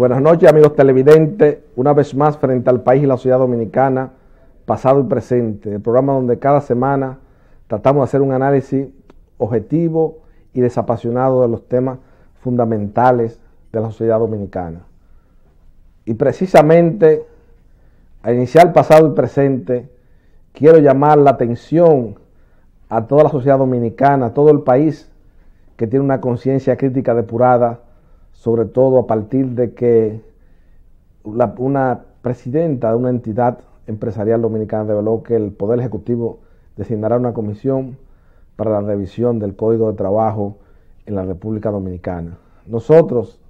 Buenas noches, amigos televidentes, una vez más frente al país y la sociedad dominicana, pasado y presente, el programa donde cada semana tratamos de hacer un análisis objetivo y desapasionado de los temas fundamentales de la sociedad dominicana. Y precisamente, a iniciar pasado y presente, quiero llamar la atención a toda la sociedad dominicana, a todo el país que tiene una conciencia crítica depurada, sobre todo a partir de que una presidenta de una entidad empresarial dominicana reveló que el Poder Ejecutivo designará una comisión para la revisión del Código de Trabajo en la República Dominicana. Nosotros,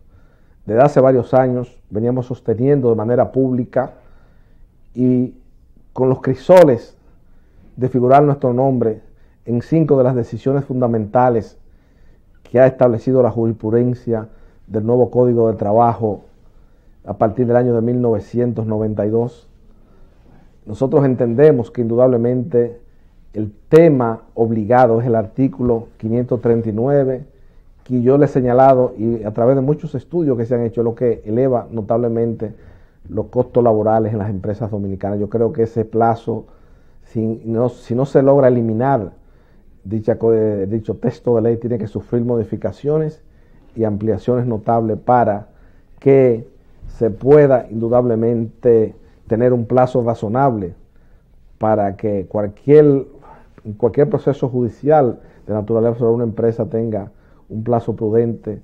desde hace varios años, veníamos sosteniendo de manera pública y con los crisoles de figurar nuestro nombre en 5 de las decisiones fundamentales que ha establecido la jurisprudencia del nuevo Código de Trabajo a partir del año de 1992. Nosotros entendemos que indudablemente el tema obligado es el artículo 539, que yo le he señalado, y a través de muchos estudios que se han hecho, lo que eleva notablemente los costos laborales en las empresas dominicanas. Yo creo que ese plazo, si no se logra eliminar dicho texto de ley, tiene que sufrir modificaciones y ampliaciones notables para que se pueda indudablemente tener un plazo razonable para que cualquier proceso judicial de naturaleza sobre una empresa tenga un plazo prudente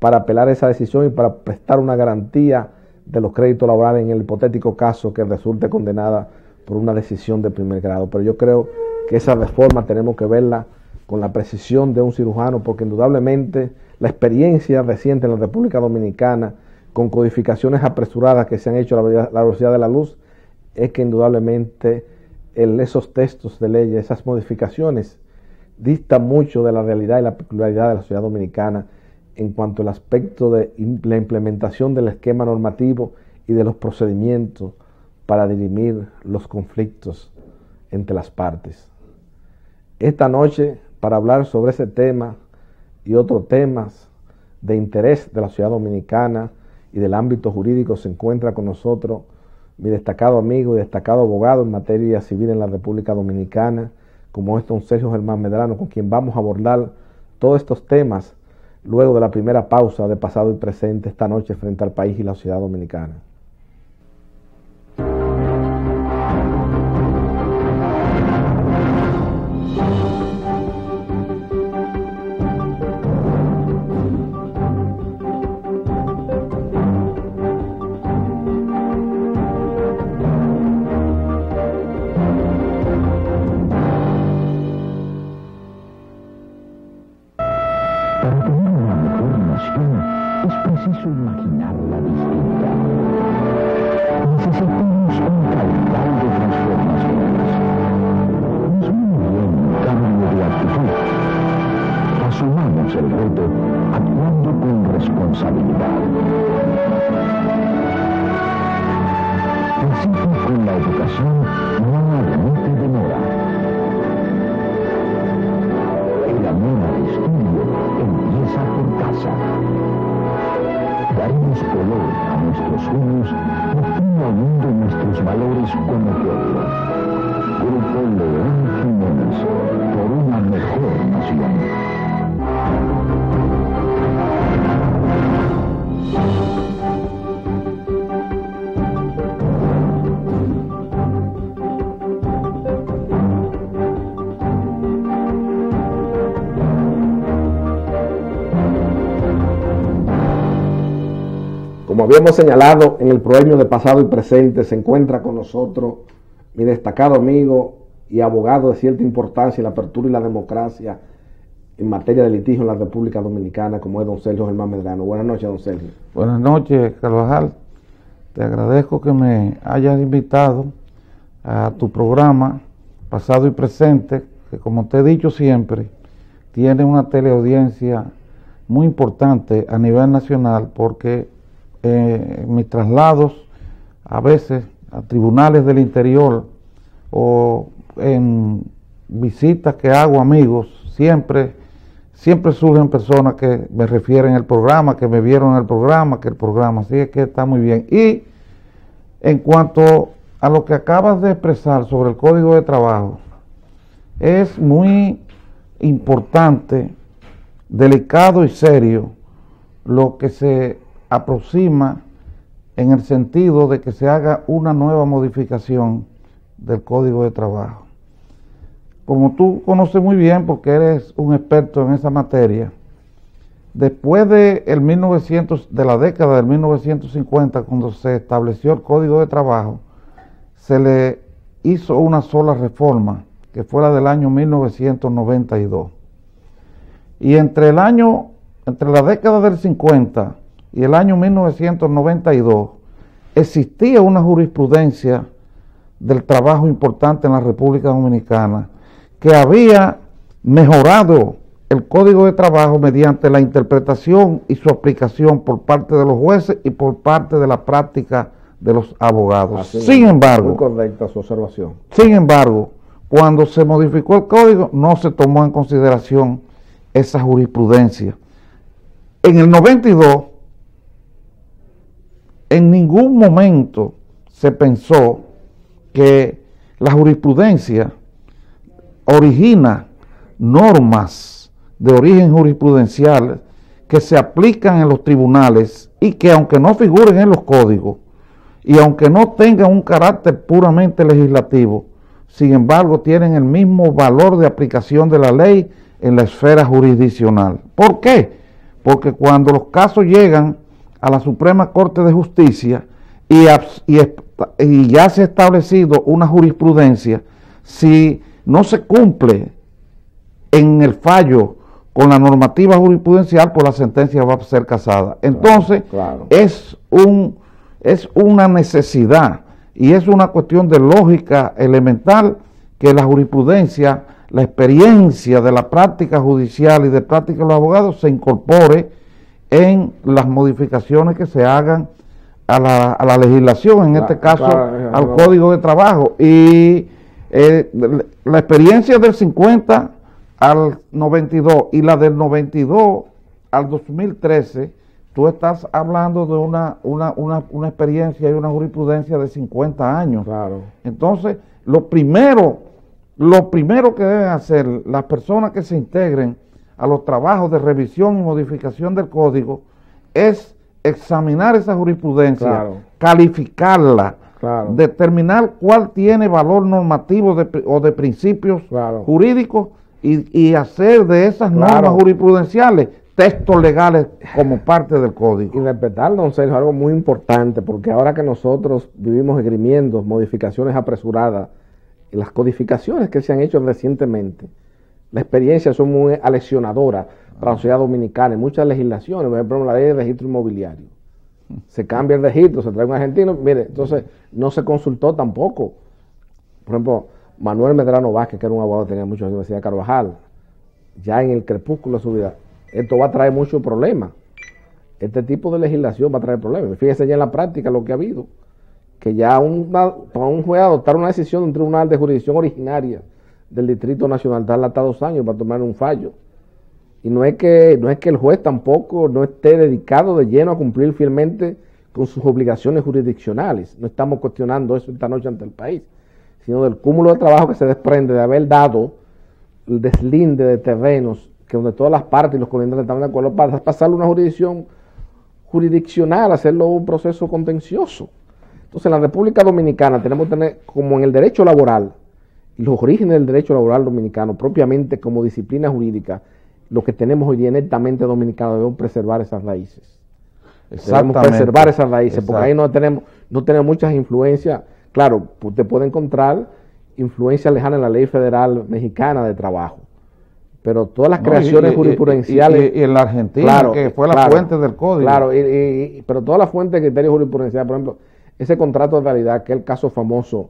para apelar esa decisión y para prestar una garantía de los créditos laborales en el hipotético caso que resulte condenada por una decisión de primer grado. Pero yo creo que esa reforma tenemos que verla con la precisión de un cirujano, porque indudablemente la experiencia reciente en la República Dominicana, con codificaciones apresuradas que se han hecho a la velocidad de la luz, es que indudablemente esos textos de ley, esas modificaciones, distan mucho de la realidad y la peculiaridad de la sociedad dominicana en cuanto al aspecto de la implementación del esquema normativo y de los procedimientos para dirimir los conflictos entre las partes. Esta noche, para hablar sobre ese tema y otros temas de interés de la sociedad dominicana y del ámbito jurídico, se encuentra con nosotros mi destacado amigo y destacado abogado en materia civil en la República Dominicana, como es don Sergio Germán Medrano, con quien vamos a abordar todos estos temas luego de la primera pausa de pasado y presente esta noche frente al país y la sociedad dominicana. Como habíamos señalado en el programa de pasado y presente, se encuentra con nosotros mi destacado amigo y abogado de cierta importancia en la apertura y la democracia en materia de litigio en la República Dominicana, como es don Sergio Germán Medrano. Buenas noches, don Sergio. Buenas noches, Carvajal. Te agradezco que me hayas invitado a tu programa pasado y presente, que como te he dicho siempre, tiene una teleaudiencia muy importante a nivel nacional, porque en mis traslados a veces a tribunales del interior o en visitas que hago a amigos, siempre siempre surgen personas que me refieren al programa, que me vieron en el programa, que el programa, así es que está muy bien. Y en cuanto a lo que acabas de expresar sobre el Código de Trabajo, es muy importante, delicado y serio lo que se aproxima en el sentido de que se haga una nueva modificación del Código de Trabajo. Como tú conoces muy bien, porque eres un experto en esa materia, después de la década del 1950, cuando se estableció el Código de Trabajo, se le hizo una sola reforma, que fue la del año 1992. Y entre la década del 50 y el año 1992, existía una jurisprudencia del trabajo importante en la República Dominicana, que había mejorado el Código de Trabajo mediante la interpretación y su aplicación por parte de los jueces y por parte de la práctica de los abogados. Así sin embargo, muy correcta su observación. Sin embargo, cuando se modificó el Código, no se tomó en consideración esa jurisprudencia. En el 92, en ningún momento se pensó que la jurisprudencia origina normas de origen jurisprudencial que se aplican en los tribunales y que, aunque no figuren en los códigos y aunque no tengan un carácter puramente legislativo, sin embargo tienen el mismo valor de aplicación de la ley en la esfera jurisdiccional. ¿Por qué? Porque cuando los casos llegan a la Suprema Corte de Justicia y ya se ha establecido una jurisprudencia, si no se cumple en el fallo con la normativa jurisprudencial, pues la sentencia va a ser casada. Entonces, claro. Es una necesidad y es una cuestión de lógica elemental que la jurisprudencia, la experiencia de la práctica judicial y de práctica de los abogados se incorpore en las modificaciones que se hagan a la legislación, en este caso al Código de Trabajo. Y la experiencia del 50 al 92 y la del 92 al 2013, tú estás hablando de una experiencia y una jurisprudencia de 50 años. Claro. Entonces, lo primero que deben hacer las personas que se integren a los trabajos de revisión y modificación del Código es examinar esa jurisprudencia, claro, calificarla, claro, determinar cuál tiene valor normativo o de principios, claro, jurídicos y hacer de esas, claro, normas jurisprudenciales textos legales como parte del Código. Y respetar, don Sergio, algo muy importante, porque ahora que nosotros vivimos esgrimiendo modificaciones apresuradas y las codificaciones que se han hecho recientemente, la experiencia son muy aleccionadoras para la sociedad dominicana en muchas legislaciones. Por ejemplo, la ley de registro inmobiliario. Se cambia el registro, se trae un argentino, mire, entonces no se consultó tampoco. Por ejemplo, Manuel Medrano Vázquez, que era un abogado que tenía mucho en la Universidad de Carvajal, ya en el crepúsculo de su vida, esto va a traer muchos problemas. Este tipo de legislación va a traer problemas. Fíjese ya en la práctica lo que ha habido, que ya para un juez adoptar una decisión de un tribunal de jurisdicción originaria del Distrito Nacional tarda hasta 2 años para tomar un fallo. Y no es que el juez tampoco no esté dedicado de lleno a cumplir fielmente con sus obligaciones jurisdiccionales. No estamos cuestionando eso esta noche ante el país, sino del cúmulo de trabajo que se desprende de haber dado el deslinde de terrenos que donde todas las partes y los colindantes estaban de acuerdo para pasarle una jurisdicción jurisdiccional, hacerlo un proceso contencioso. Entonces, en la República Dominicana tenemos que tener, como en el derecho laboral, los orígenes del derecho laboral dominicano, propiamente como disciplina jurídica, lo que tenemos hoy día netamente dominicano, debemos preservar esas raíces. Debemos preservar esas raíces, exacto, porque ahí no tenemos muchas influencias. Claro, usted puede encontrar influencia lejana en la ley federal mexicana de trabajo, pero todas las creaciones jurisprudenciales... Y en la Argentina, claro, que fue la fuente del Código. Claro, pero todas las fuentes de criterios jurisprudenciales, por ejemplo, ese contrato de realidad, que es el caso famoso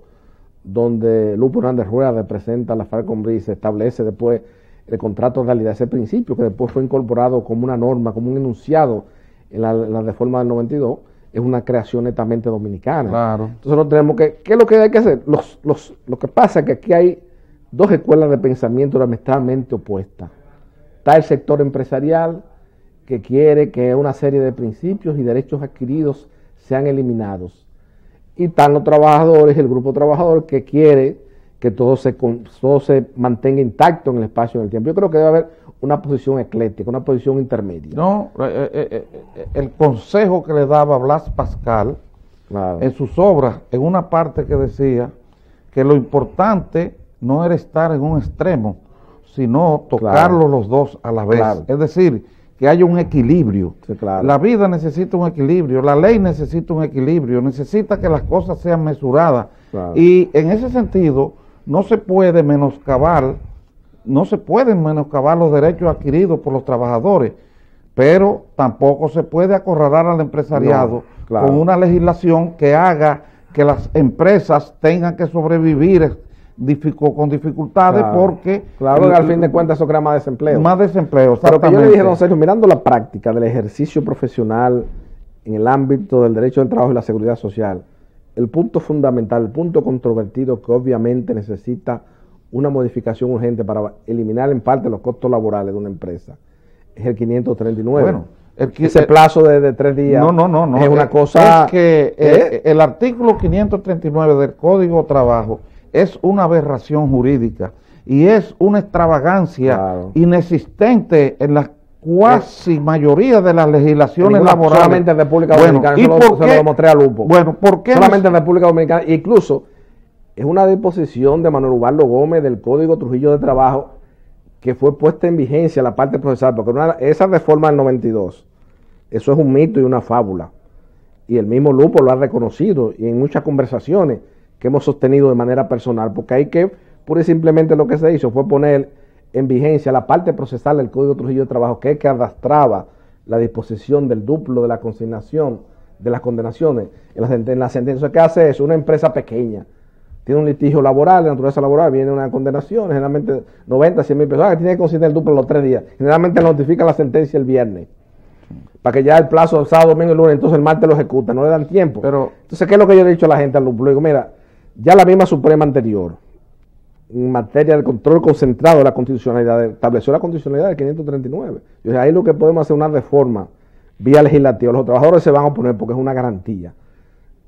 donde Lupo Hernández Rueda representa a la Falconbridge, se establece después el contrato de realidad, ese principio que después fue incorporado como una norma, como un enunciado en la reforma del 92, es una creación netamente dominicana. Claro. Entonces no tenemos ¿qué es lo que hay que hacer? Lo que pasa es que aquí hay dos escuelas de pensamiento diametralmente opuestas. Está el sector empresarial que quiere que una serie de principios y derechos adquiridos sean eliminados. Y están los trabajadores, el grupo trabajador que quiere que todo se mantenga intacto en el espacio y en el tiempo. Yo creo que debe haber una posición ecléctica, una posición intermedia. No, el consejo que le daba Blas Pascal, claro, en sus obras, en una parte que decía que lo importante no era estar en un extremo, sino tocarlo, claro, los dos a la vez. Claro. Es decir, que haya un equilibrio. Sí, claro. La vida necesita un equilibrio, la ley necesita un equilibrio, necesita que las cosas sean mesuradas. Claro. Y en ese sentido, no se pueden menoscabar los derechos adquiridos por los trabajadores, pero tampoco se puede acorralar al empresariado, no, claro, con una legislación que haga que las empresas tengan que sobrevivir con dificultades, claro, porque... Claro, al fin de cuentas eso crea más desempleo. Más desempleo, pero que yo le dije a don Sergio, mirando la práctica del ejercicio profesional en el ámbito del derecho del trabajo y la seguridad social, el punto fundamental, el punto controvertido que obviamente necesita una modificación urgente para eliminar en parte los costos laborales de una empresa, es el 539. Bueno, ese plazo de 3 días no, es una cosa... Es que el artículo 539 del Código de Trabajo es una aberración jurídica y es una extravagancia, claro, inexistente en la cuasi mayoría de las legislaciones laborales. Solamente en República Dominicana, se lo demostré a Lupo. Bueno, ¿por qué? Solamente en República Dominicana, incluso es una disposición de Manuel Ubaldo Gómez del Código Trujillo de Trabajo que fue puesta en vigencia la parte procesal, porque esa reforma del 92, eso es un mito y una fábula, y el mismo Lupo lo ha reconocido, y en muchas conversaciones que hemos sostenido de manera personal, porque hay que, pura y simplemente lo que se hizo fue poner en vigencia la parte procesal del Código Trujillo de Trabajo, que es que arrastraba la disposición del duplo de la consignación de las condenaciones en la sentencia. ¿Qué hace eso? Una empresa pequeña tiene un litigio laboral, de naturaleza laboral, viene una condenación, generalmente 90, 100 mil pesos, que tiene que consignar el duplo los 3 días. Generalmente notifica la sentencia el viernes, para que ya el plazo sábado, domingo y lunes, entonces el martes lo ejecuta, no le dan tiempo. Pero entonces, ¿qué es lo que yo he dicho a la gente al Lupo? Le digo, mira, ya la misma Suprema anterior, en materia del control concentrado de la constitucionalidad, estableció la constitucionalidad del 539. Yo dije, ahí lo que podemos hacer una reforma vía legislativa. Los trabajadores se van a oponer porque es una garantía.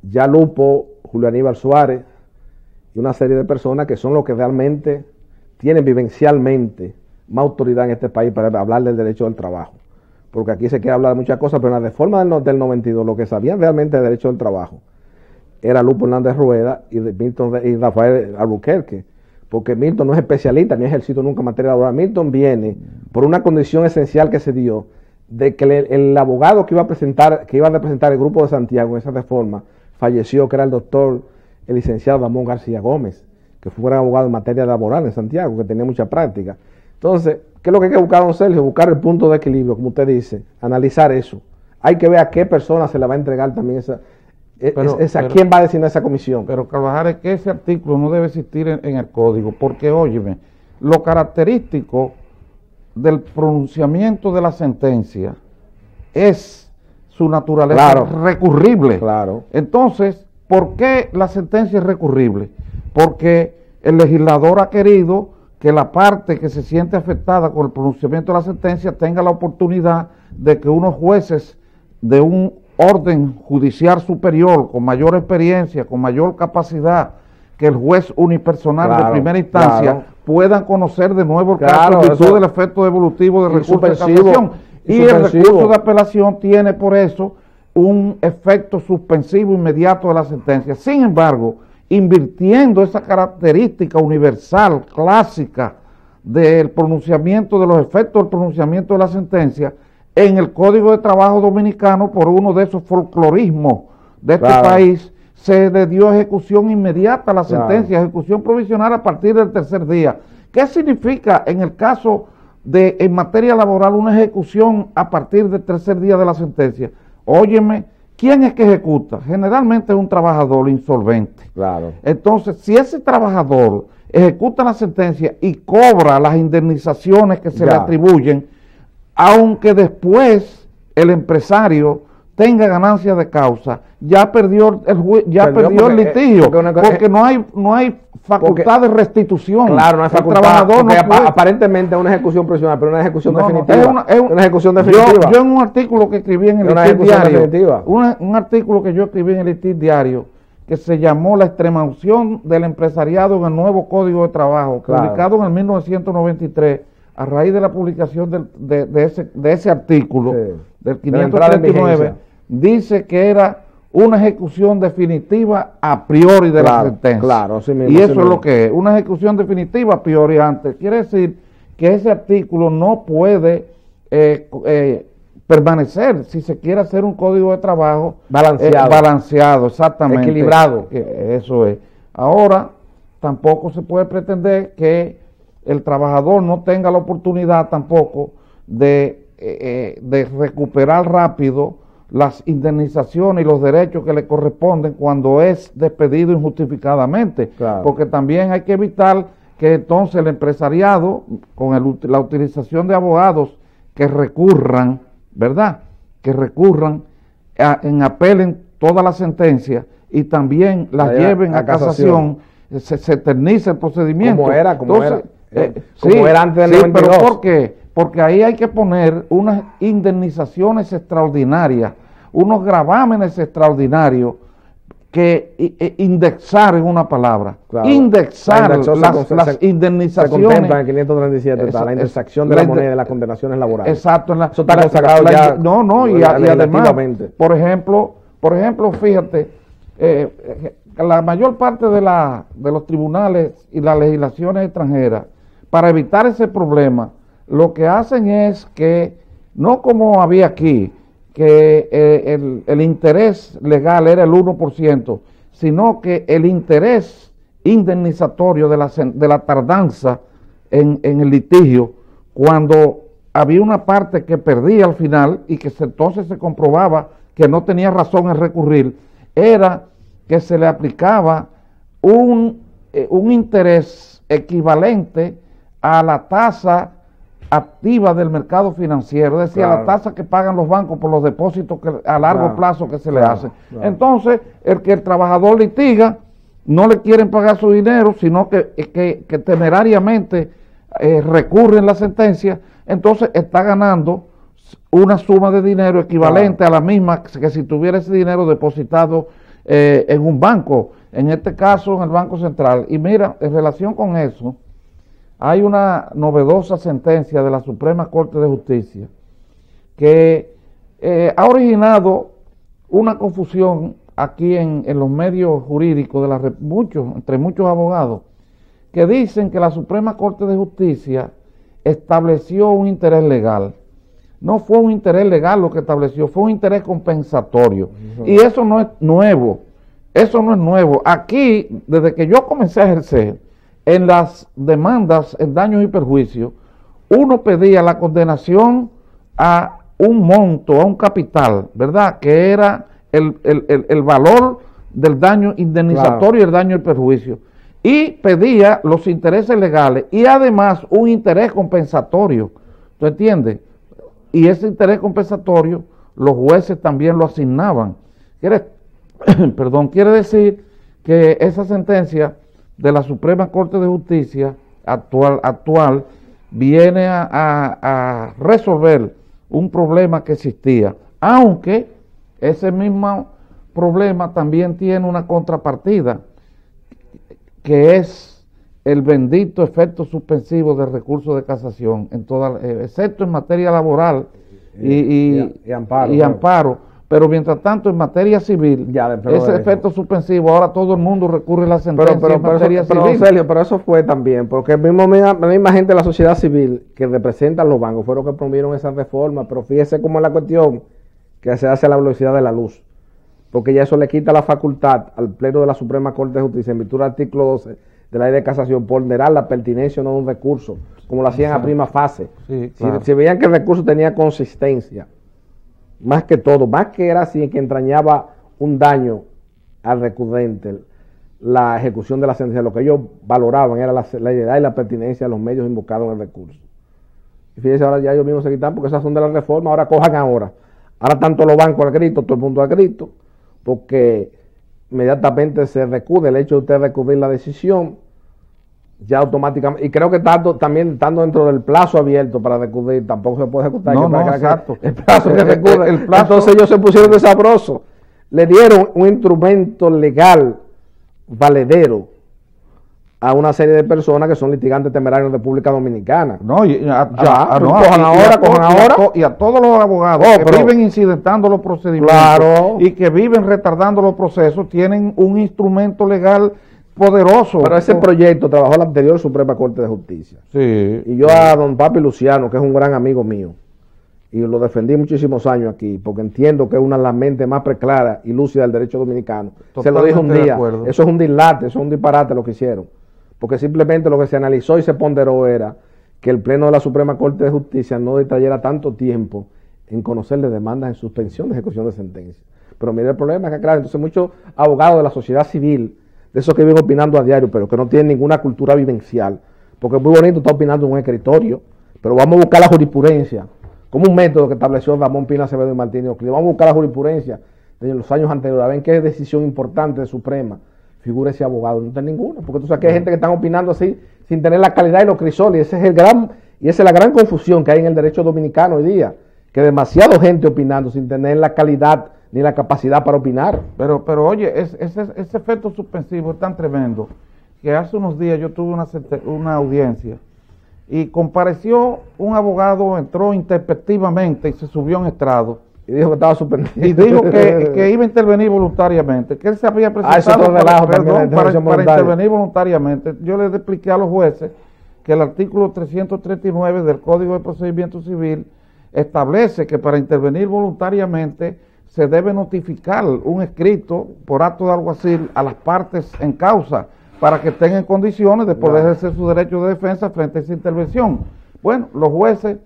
Ya Lupo, Julio Aníbal Suárez y una serie de personas que son los que realmente tienen vivencialmente más autoridad en este país para hablar del derecho del trabajo. Porque aquí se quiere hablar de muchas cosas, pero en la reforma del 92 lo que sabían realmente del derecho del trabajo era Lupo Hernández Rueda y Rafael Albuquerque, porque Milton no es especialista ni ha ejercido nunca en materia laboral. Milton viene por una condición esencial que se dio de que el abogado que iba a representar el Grupo de Santiago en esa reforma falleció, que era el licenciado Damón García Gómez, que fue un gran abogado en materia laboral en Santiago, que tenía mucha práctica. Entonces, ¿qué es lo que hay que buscar, don Sergio? Buscar el punto de equilibrio, como usted dice, analizar eso. Hay que ver a qué persona se le va a entregar también a quién va a designar esa comisión. Pero Carvajal, es que ese artículo no debe existir en el código, porque óyeme, lo característico del pronunciamiento de la sentencia es su naturaleza, claro, recurrible. Claro. Entonces, ¿por qué la sentencia es recurrible? Porque el legislador ha querido que la parte que se siente afectada con el pronunciamiento de la sentencia tenga la oportunidad de que unos jueces de un orden judicial superior, con mayor experiencia, con mayor capacidad que el juez unipersonal, claro, de primera instancia, claro, puedan conocer de nuevo el caso en virtud del efecto devolutivo del recurso de casación. Y el recurso de apelación tiene por eso un efecto suspensivo inmediato de la sentencia. Sin embargo, invirtiendo esa característica universal, clásica, del pronunciamiento, de los efectos del pronunciamiento de la sentencia, en el Código de Trabajo Dominicano, por uno de esos folclorismos de este, claro, país, se le dio ejecución inmediata a la sentencia, claro, ejecución provisional a partir del 3er día. ¿Qué significa en el caso de, en materia laboral, una ejecución a partir del 3er día de la sentencia? Óyeme, ¿quién es que ejecuta? Generalmente es un trabajador insolvente. Claro. Entonces, si ese trabajador ejecuta la sentencia y cobra las indemnizaciones que se le atribuyen, aunque después el empresario tenga ganancia de causa, ya perdió el litigio, porque no hay facultad de restitución. Claro, no hay facultad, trabajador porque no puede, aparentemente es una ejecución provisional, pero una ejecución definitiva. Es una ejecución definitiva. Yo en un artículo que escribí en el Listín Diario, un artículo que yo escribí en el Listín Diario, que se llamó La extremaunción del empresariado en el nuevo Código de Trabajo, publicado en el 1993, a raíz de la publicación de ese artículo, del 539, dice que era una ejecución definitiva a priori de la sentencia. Claro, sí mismo, y eso es lo que es, una ejecución definitiva a priori antes. Quiere decir que ese artículo no puede permanecer si se quiere hacer un código de trabajo balanceado, exactamente, equilibrado. Eso es. Ahora, tampoco se puede pretender que el trabajador no tenga la oportunidad tampoco de recuperar rápido las indemnizaciones y los derechos que le corresponden cuando es despedido injustificadamente, porque también hay que evitar que entonces el empresariado, con la utilización de abogados que recurran, ¿verdad?, que recurran en apelen toda la sentencia y también las lleven a casación, se eterniza el procedimiento. Como era antes del 92. Pero ¿por qué? Porque ahí hay que poner unas indemnizaciones extraordinarias, unos gravámenes extraordinarios que indexar en una palabra. Indexar las indemnizaciones. Se contempla en el 537, la indexación de la moneda de las condenaciones laborales. Exacto. Eso está consagrado ya. Y además, por ejemplo, fíjate, la mayor parte de los tribunales y las legislaciones extranjeras, para evitar ese problema, lo que hacen es que, no como había aquí, que el interés legal era el 1%, sino que el interés indemnizatorio de la tardanza en el litigio, cuando había una parte que perdía al final y que entonces se comprobaba que no tenía razón en recurrir, era que se le aplicaba un interés equivalente a la tasa activa del mercado financiero, es decir, a la tasa que pagan los bancos por los depósitos a largo plazo que se le hacen. Entonces, el trabajador litiga, no le quieren pagar su dinero, sino que temerariamente recurren la sentencia, entonces está ganando una suma de dinero equivalente a la misma que si tuviera ese dinero depositado en un banco, en este caso en el Banco Central. Y mira, en relación con eso, hay una novedosa sentencia de la Suprema Corte de Justicia que ha originado una confusión aquí en los medios jurídicos entre muchos abogados, que dicen que la Suprema Corte de Justicia estableció un interés legal. No fue un interés legal lo que estableció, fue un interés compensatorio. Y eso no es nuevo, Aquí, desde que yo comencé a ejercer, en las demandas en daños y perjuicios, uno pedía la condenación a un monto, a un capital, ¿verdad?, que era el valor del daño indemnizatorio y el daño y perjuicio. Y pedía los intereses legales y además un interés compensatorio. ¿Tú entiendes? Y ese interés compensatorio los jueces también lo asignaban. Quiere decir que esa sentencia de la Suprema Corte de Justicia actual viene a resolver un problema que existía, aunque ese mismo problema también tiene una contrapartida, que es el bendito efecto suspensivo del recurso de casación, excepto en materia laboral y amparo. Pero mientras tanto, en materia civil, ese efecto suspensivo, ahora todo el mundo recurre a la sentencia en materia civil. Sergio, pero eso fue también, porque la misma gente de la sociedad civil que representan los bancos fueron los que promovieron esa reforma, pero fíjese cómo es la cuestión que se hace a la velocidad de la luz, porque ya eso le quita la facultad al Pleno de la Suprema Corte de Justicia, en virtud del artículo 12 de la Ley de Casación, ponderar la pertinencia o no de un recurso, como lo hacían a prima fase. Sí, claro. Si veían que el recurso tenía consistencia, más que todo, más que era así que entrañaba un daño al recurrente, la ejecución de la sentencia, lo que ellos valoraban era la edad y la pertinencia de los medios invocados en el recurso. Y fíjense, ahora ya ellos mismos se quitan porque esas son de la reforma, ahora cojan ahora. Ahora tanto los bancos al grito, todo el mundo al grito, porque inmediatamente se recude el hecho de usted recurrir la decisión, ya automáticamente, y creo que también estando dentro del plazo abierto para recurrir, tampoco se puede ejecutar. Exacto. El plazo que recude, el plazo, entonces ellos se pusieron de sabroso, le dieron un instrumento legal valedero a una serie de personas que son litigantes temerarios en República Dominicana. Y a todos los abogados que viven incidentando los procedimientos y que viven retardando los procesos, tienen un instrumento legal poderoso. Pero ese proyecto trabajó la anterior Suprema Corte de Justicia. Sí. Y yo a don Papi Luciano, que es un gran amigo mío, y lo defendí muchísimos años aquí, porque entiendo que es una de las mentes más preclaras y lúcidas del derecho dominicano. Se lo dije un día, eso es un dislate, eso es un disparate lo que hicieron. Porque simplemente lo que se analizó y se ponderó era que el Pleno de la Suprema Corte de Justicia no detallara tanto tiempo en conocerle demandas en suspensión de ejecución de sentencia. Pero mire, el problema es que, claro, entonces muchos abogados de la sociedad civil, de esos que viven opinando a diario, pero que no tienen ninguna cultura vivencial, porque es muy bonito estar opinando en un escritorio, pero vamos a buscar la jurisprudencia, como un método que estableció Ramón Pina Acevedo y Martínez Oclive. Vamos a buscar la jurisprudencia de los años anteriores, a ver qué decisión importante de Suprema figura ese abogado. No tiene ninguna, porque tú sabes que hay gente que están opinando así sin tener la calidad y los crisoles, esa es la gran confusión que hay en el derecho dominicano hoy día, que demasiada gente opinando sin tener la calidad ni la capacidad para opinar. Pero oye, ese efecto suspensivo es tan tremendo que hace unos días yo tuve una audiencia y compareció un abogado, entró intempestivamente y se subió en estrado y dijo que estaba suspendido. Y dijo que iba a intervenir voluntariamente, que él se había presentado para intervenir voluntariamente. Yo le expliqué a los jueces que el artículo 339 del Código de Procedimiento Civil establece que para intervenir voluntariamente se debe notificar un escrito por acto de alguacil a las partes en causa para que estén en condiciones de poder ejercer su derecho de defensa frente a esa intervención. Bueno, los jueces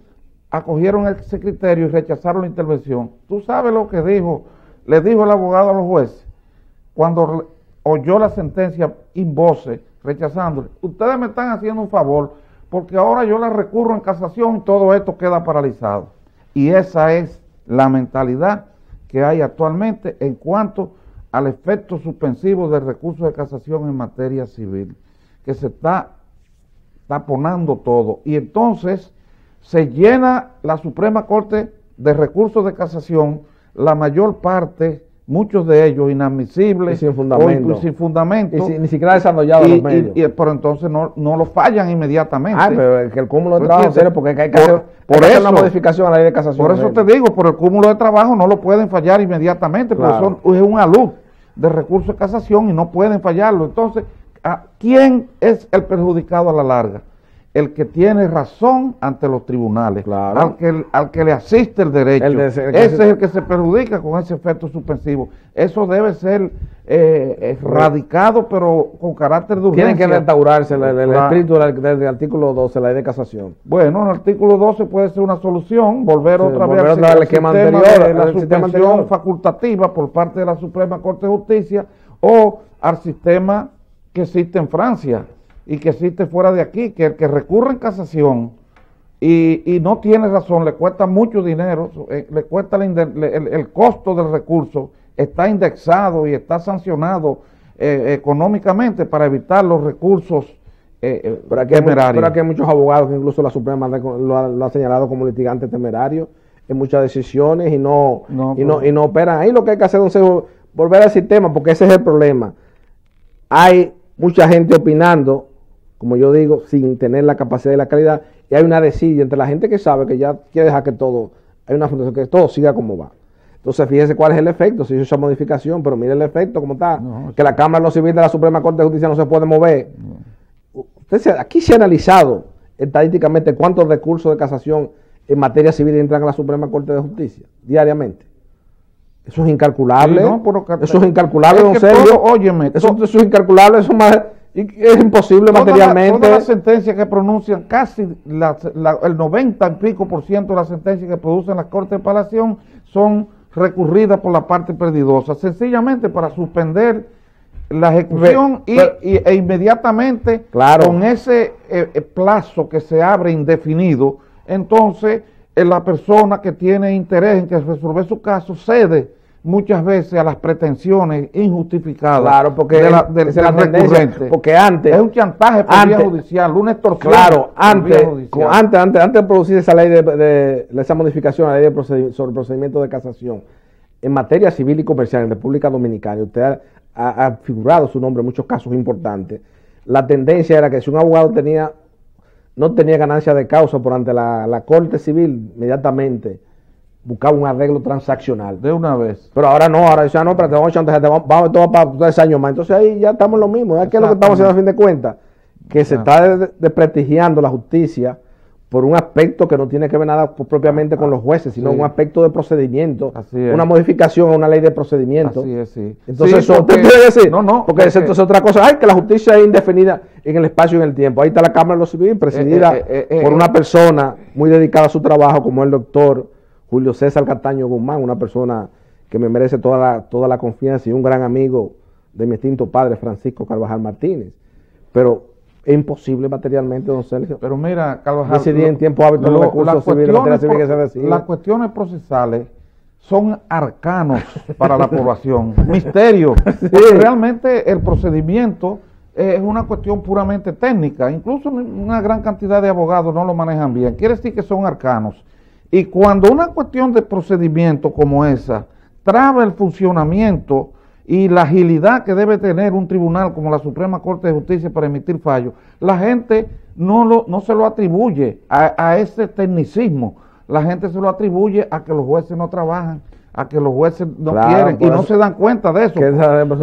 acogieron ese criterio y rechazaron la intervención. ¿Tú sabes lo que le dijo el abogado a los jueces cuando oyó la sentencia in voce, rechazándole? Ustedes me están haciendo un favor porque ahora yo la recurro en casación y todo esto queda paralizado. Y esa es la mentalidad que hay actualmente en cuanto al efecto suspensivo del recurso de casación en materia civil, que se está taponando todo. Y entonces se llena la Suprema Corte de recursos de casación, la mayor parte, muchos de ellos inadmisibles, sin fundamento, sin fundamento, y ni siquiera desarrollados los medios. Pero entonces no lo fallan inmediatamente. Pero es que el cúmulo de trabajo serio, porque hay que hacer una modificación a la ley de casación. Por eso te digo, por el cúmulo de trabajo no lo pueden fallar inmediatamente, porque es una luz de recursos de casación y no pueden fallarlo. Entonces, ¿quién es el perjudicado a la larga? El que tiene razón ante los tribunales, al que le asiste el derecho, ese es el que se perjudica con ese efecto suspensivo. Eso debe ser radicado, pero con carácter de urgencia. Tiene que restaurarse el espíritu del artículo 12, la ley de casación. Bueno, el artículo 12 puede ser una solución, volver otra vez al esquema anterior, la suspensión facultativa por parte de la Suprema Corte de Justicia o al sistema que existe en Francia y que existe fuera de aquí, que el que recurre en casación y no tiene razón, le cuesta mucho dinero, le cuesta el costo del recurso, está indexado y está sancionado económicamente para evitar los recursos temerarios. Pero aquí hay muchos abogados que incluso la Suprema lo ha señalado como litigante temerario en muchas decisiones y no operan. Ahí lo que hay que hacer es volver al sistema, porque ese es el problema. Hay mucha gente opinando, como yo digo, sin tener la capacidad y la calidad, y hay una desidia entre la gente que sabe que ya quiere dejar que todo, hay una fundación que todo siga como va. Entonces fíjese cuál es el efecto, se hizo esa modificación, pero mire el efecto como está, que la Cámara de los Civiles de la Suprema Corte de Justicia no se puede mover. Aquí se ha analizado estadísticamente cuántos recursos de casación en materia civil entran a la Suprema Corte de Justicia diariamente. Eso es incalculable, eso es incalculable, don Sergio. Óyeme, eso es incalculable, es imposible materialmente. Todas las sentencias que pronuncian, casi el 90 y pico % de las sentencias que producen las Cortes de Apelación son recurridas por la parte perdidosa, sencillamente para suspender la ejecución e inmediatamente con ese plazo que se abre indefinido, entonces la persona que tiene interés en que resolver su caso cede muchas veces a las pretensiones injustificadas, claro, porque del recurrente. Porque antes es un chantaje por vía judicial, una extorsión. Claro, antes de producir esa ley esa modificación a la ley sobre el procedimiento de casación en materia civil y comercial en República Dominicana, usted ha figurado su nombre en muchos casos importantes. La tendencia era que si un abogado no tenía ganancia de causa por ante la Corte Civil, inmediatamente buscaba un arreglo transaccional. De una vez. Pero ahora no, ahora dicen, no, pero vamos todo para 3 años más. Entonces ahí ya estamos en lo mismo. ¿Qué es lo que estamos haciendo a fin de cuentas? Que se está desprestigiando la justicia por un aspecto que no tiene que ver nada propiamente con los jueces, sino un aspecto de procedimiento, una modificación a una ley de procedimiento. Así es, sí. Entonces, sí, ¿usted quiere decir? No, porque entonces otra cosa, que la justicia es indefinida en el espacio y en el tiempo. Ahí está la Cámara de lo Civil, presidida por una persona muy dedicada a su trabajo, como el doctor Julio César Cataño Guzmán, una persona que me merece toda la confianza y un gran amigo de mi extinto padre, Francisco Carvajal Martínez. Pero es imposible materialmente, don Sergio. Pero mira, Carvajal, decidir en tiempo hábito los recursos civiles, las cuestiones procesales son arcanos para la población, misterios. Sí. Porque realmente el procedimiento es una cuestión puramente técnica. Incluso una gran cantidad de abogados no lo manejan bien. Quiere decir que son arcanos. Y cuando una cuestión de procedimiento como esa traba el funcionamiento y la agilidad que debe tener un tribunal como la Suprema Corte de Justicia para emitir fallos, la gente no se lo atribuye a ese tecnicismo. La gente se lo atribuye a que los jueces no trabajan, a que los jueces no quieren y no se dan cuenta de eso.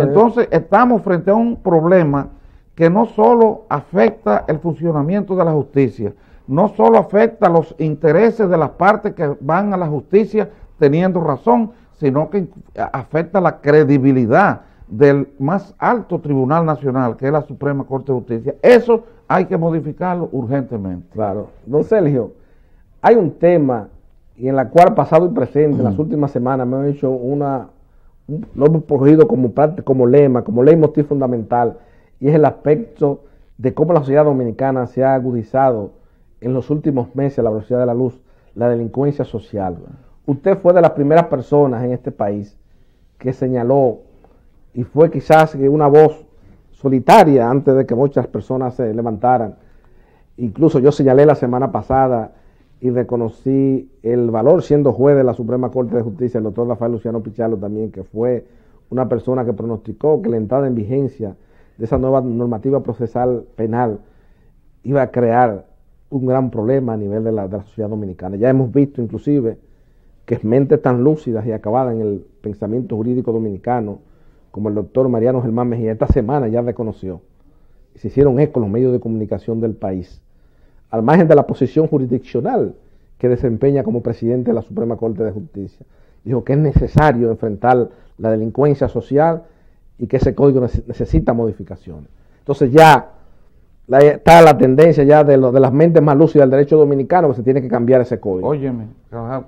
Entonces estamos frente a un problema que no solo afecta el funcionamiento de la justicia, no solo afecta los intereses de las partes que van a la justicia teniendo razón, sino que afecta la credibilidad del más alto tribunal nacional, que es la Suprema Corte de Justicia. Eso hay que modificarlo urgentemente. Claro. Don Sergio, hay un tema y en la cual pasado y presente, en las últimas semanas me han hecho lo hemos cogido como lema, como leitmotiv fundamental, y es el aspecto de cómo la sociedad dominicana se ha agudizado en los últimos meses a la velocidad de la luz, la delincuencia social. Usted fue de las primeras personas en este país que señaló, y fue quizás una voz solitaria antes de que muchas personas se levantaran. Incluso yo señalé la semana pasada y reconocí el valor, siendo juez de la Suprema Corte de Justicia, el doctor Rafael Luciano Pichardo también, que fue una persona que pronosticó que la entrada en vigencia de esa nueva normativa procesal penal iba a crear un gran problema a nivel de la sociedad dominicana. Ya hemos visto inclusive que mentes tan lúcidas y acabadas en el pensamiento jurídico dominicano, como el doctor Mariano Germán Mejía, esta semana ya reconoció, y se hicieron eco en los medios de comunicación del país, al margen de la posición jurisdiccional que desempeña como presidente de la Suprema Corte de Justicia. Dijo que es necesario enfrentar la delincuencia social y que ese código necesita modificaciones. Entonces ya está la tendencia ya de las mentes más lúcidas del derecho dominicano que se tiene que cambiar ese código. Óyeme,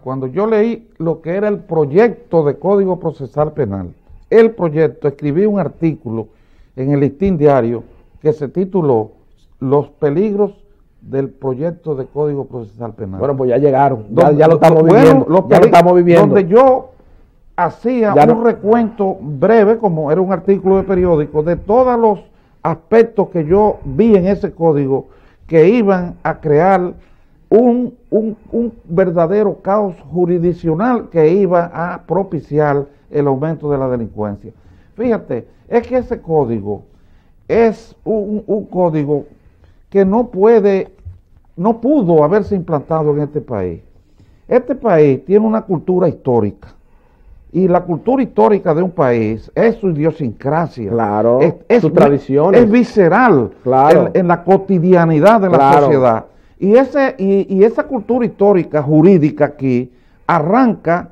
cuando yo leí lo que era el proyecto de Código Procesal Penal, escribí un artículo en el Listín Diario que se tituló Los peligros del proyecto de Código Procesal Penal. Bueno, pues ya llegaron, ya lo estamos viviendo. Ya lo estamos viviendo. Donde yo hacía un recuento breve, como era un artículo de periódico, de todos los aspectos que yo vi en ese código que iban a crear un verdadero caos jurisdiccional que iba a propiciar el aumento de la delincuencia. Fíjate, es que ese código es un código que no pudo haberse implantado en este país. Este país tiene una cultura histórica. Y la cultura histórica de un país es su idiosincrasia. Claro, sus tradiciones. Es visceral, claro, en la cotidianidad de la sociedad. Y esa cultura histórica, jurídica aquí, arranca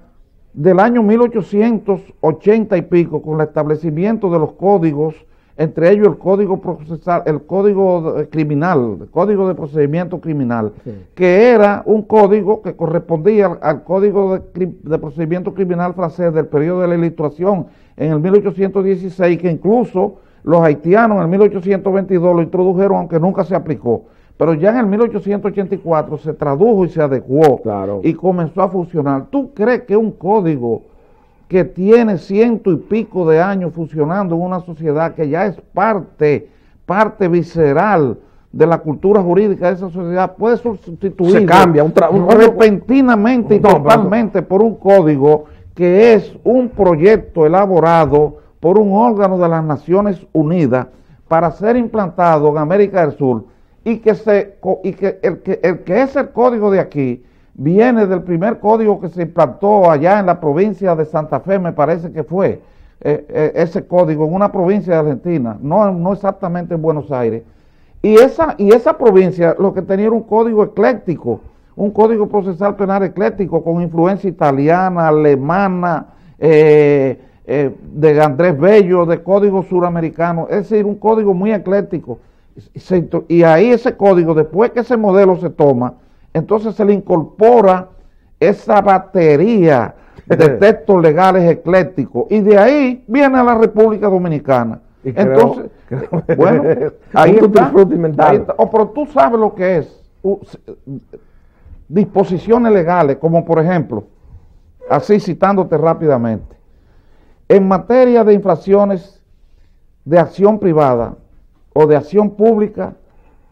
del año 1880 y pico, con el establecimiento de los códigos, entre ellos el Código Procesal, el Código Criminal, el Código de Procedimiento Criminal, sí, que era un código que correspondía al Código de Procedimiento Criminal francés del periodo de la Ilustración en el 1816, que incluso los haitianos en el 1822 lo introdujeron, aunque nunca se aplicó. pero ya en el 1884 se tradujo y se adecuó y comenzó a funcionar. ¿Tú crees que un código que tiene 100 y pico de años funcionando en una sociedad que ya es parte visceral de la cultura jurídica de esa sociedad puede sustituirse, se cambia repentinamente y totalmente por un código que es un proyecto elaborado por un órgano de las Naciones Unidas para ser implantado en América del Sur y que el que es el código de aquí viene del primer código que se implantó allá en la provincia de Santa Fe, me parece que fue ese código en una provincia de Argentina, no exactamente en Buenos Aires. Y esa provincia lo que tenía era un código ecléctico, un código procesal penal ecléctico con influencia italiana, alemana, de Andrés Bello, de código suramericano, es decir, un código muy ecléctico. Y ahí ese código, después que ese modelo se toma, entonces se le incorpora esa batería de textos legales eclécticos, y de ahí viene a la República Dominicana. Entonces, bueno, ahí está. Pero tú sabes lo que es disposiciones legales, como por ejemplo, así citándote rápidamente, en materia de infracciones de acción privada o de acción pública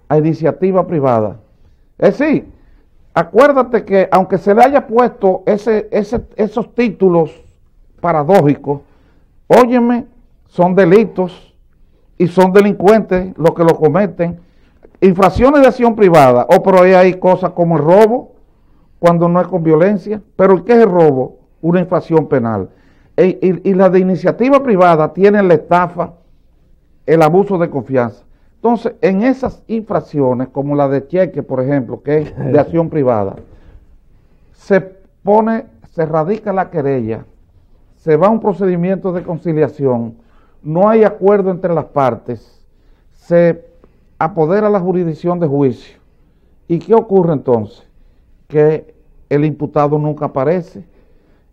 a iniciativa privada. Es decir, acuérdate que aunque se le haya puesto esos títulos paradójicos, óyeme, son delitos y son delincuentes los que lo cometen. Infracciones de acción privada, pero ahí hay cosas como el robo, cuando no es con violencia. Pero ¿qué es el robo? Una infracción penal. Y la de iniciativa privada tienen la estafa, el abuso de confianza. Entonces, en esas infracciones, como la de cheque, por ejemplo, que es de acción privada, se radica la querella, se va a un procedimiento de conciliación, no hay acuerdo entre las partes, se apodera la jurisdicción de juicio. ¿Y qué ocurre entonces? Que el imputado nunca aparece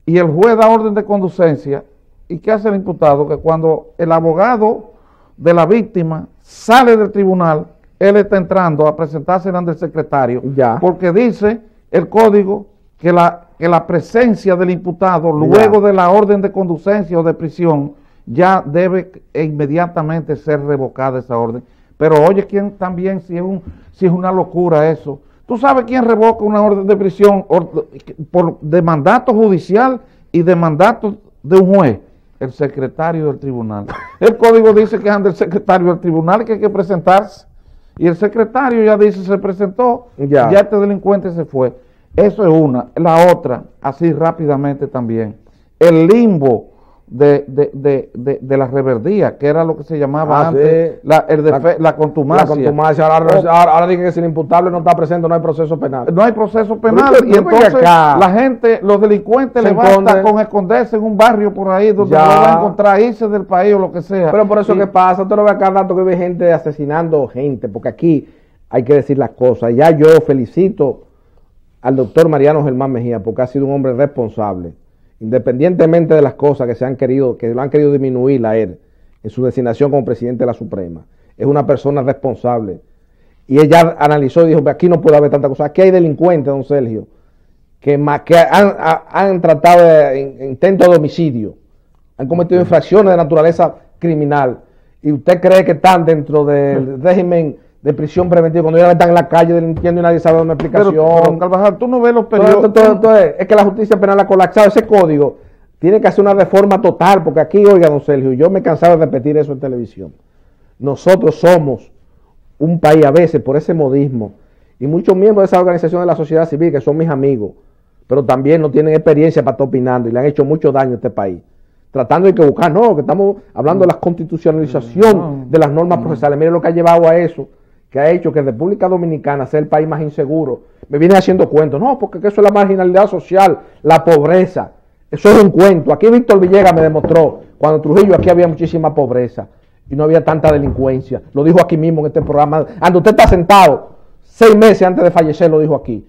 y el juez da orden de conducencia. ¿Y qué hace el imputado? Que cuando el abogado de la víctima sale del tribunal, él está entrando a presentarse delante del secretario, porque dice el código que la presencia del imputado luego de la orden de conducencia o de prisión ya debe inmediatamente ser revocada esa orden. Pero oye, ¿quién también, si es una locura eso? ¿Tú sabes quién revoca una orden de prisión de mandato judicial y de mandato de un juez? El secretario del tribunal. El código dice que anda el secretario del tribunal, que hay que presentarse. Y el secretario ya dice, se presentó, ya este delincuente se fue. Eso es una. La otra, así rápidamente también, el limbo de la reverdía, que era lo que se llamaba antes, la contumacia. La contumacia, ahora dicen que si el imputable no está presente no hay proceso penal. No hay proceso penal, y entonces la gente, los delincuentes les basta con esconderse en un barrio por ahí donde no va a encontrar, irse del país o lo que sea. Pero por eso que pasa, usted no ve acá tanto que ve gente asesinando gente, porque aquí hay que decir las cosas. Ya yo felicito al doctor Mariano Germán Mejía, porque ha sido un hombre responsable, independientemente de las cosas que lo han querido disminuir a él en su designación como presidente de la Suprema. Es una persona responsable. Y ella analizó y dijo, aquí no puede haber tanta cosa. Aquí hay delincuentes, don Sergio, que han tratado de intentos de homicidio, han cometido infracciones de naturaleza criminal. ¿Y usted cree que están dentro del régimen de prisión preventiva cuando ya están en la calle delinquiendo y nadie sabe una explicación? Pero Carvajal, tú no ves los periódicos. Es que la justicia penal ha colapsado. Ese código tiene que hacer una reforma total, porque aquí, oiga, don Sergio, yo me he cansado de repetir eso en televisión. Nosotros somos un país, a veces, por ese modismo, y muchos miembros de esa organización de la sociedad civil, que son mis amigos, pero también no tienen experiencia para estar opinando, y le han hecho mucho daño a este país. Tratando de que buscar, que estamos hablando de la constitucionalización de las normas procesales. Mire lo que ha llevado a eso, que ha hecho que República Dominicana sea el país más inseguro. Me viene haciendo cuentos, porque eso es la marginalidad social, la pobreza. Eso es un cuento. Aquí Víctor Villegas me demostró, cuando Trujillo aquí había muchísima pobreza y no había tanta delincuencia. Lo dijo aquí mismo en este programa. Ando, usted está sentado 6 meses antes de fallecer, lo dijo aquí.